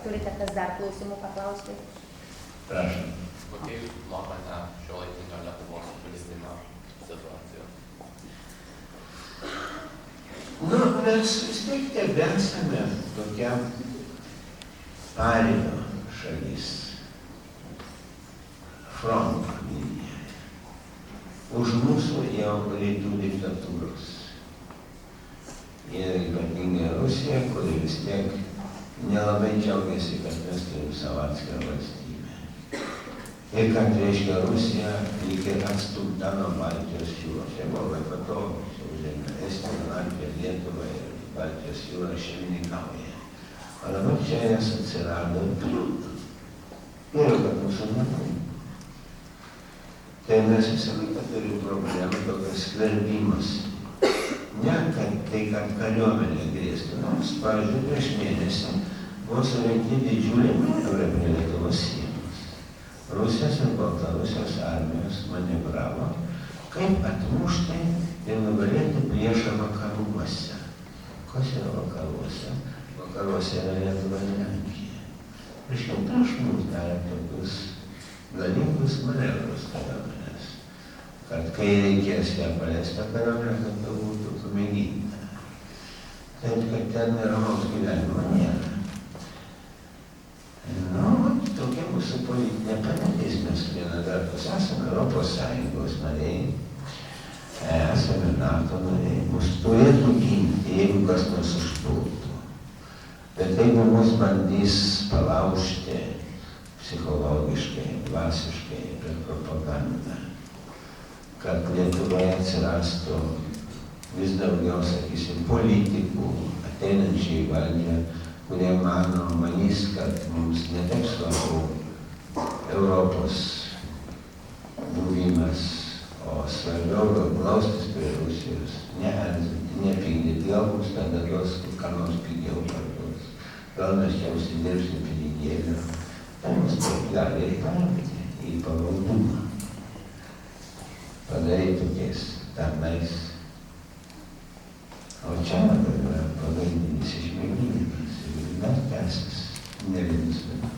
turite kas dar klausimų paklausti? Prašom. Kokia jūs matote šiuolaikinio Lietuvos politinio situaciją? Nu, mes vis tiek tebesame tokia paribio šalis, fronto linija. Už mūsų jau rytų diktatūros. Ir ypatingai Rusija, kuri vis tiek nelabai džiaugiasi, kad mes turim savo atskirą valstybę. Ir kad, reiškia, Rusija lyg ir atstumta nuo Baltijos jūros. Čia buvo labai patogu, čia užėmė Estiją, Latviją, Lietuvą ir Baltijos jūrą šeimininkauja. O dabar čia jas atsirado ir kliūtų. Ir kad mūsų nebūtų. Tai mes visą laiką turim problemą tokios skverbimas. Ne, kad kariuomenė grėstų. Nors, pavyzdžiui, prieš mėnesį buvo surinkti didžiuliai manevrai prie Lietuvos sienos. Rusijos ir Baltarusijos armijos manevravo, kaip atmušti ir nugalėti priešą vakaruose. Kas yra vakaruose? Vakaruose yra Lietuva ir Lenkija. Reiškia, prieš mus darė tokius galingus manevrus kariuomenės, kad kai reikės ją paleist tą kariuomenę, kad tai būtų pamėginta. Taip, kad ten ramaus gyvenimo nėra. Nu, tokia mūsų politinė padėtis. Mes viena vertus esame Europos Sąjungos nariai, esame NATO nariai, mus turėtų ginti, jeigu kas nors užpultų. Bet jeigu mus bandys palaužti psichologiškai, dvasiškai per propagandą, kad Lietuvoje atsirastų vis daugiau, sakysim, politikų, ateinančiai į valdžią, kurie manys, kad mums ne taip svarbu Europos buvimas, o svarbiau glaustis prie Rusijos, neerzinti, nepykdyti, gal mums tada duos ką nors pigiau parduos, gal mes čia užsidirbsim pinigėlių, tai mus taip gali ir paimti į pavaldumą, padaryti tokiais tarnais. O čia yra pagrindinis išmėginimas ir dar tęsis ne vienus metus.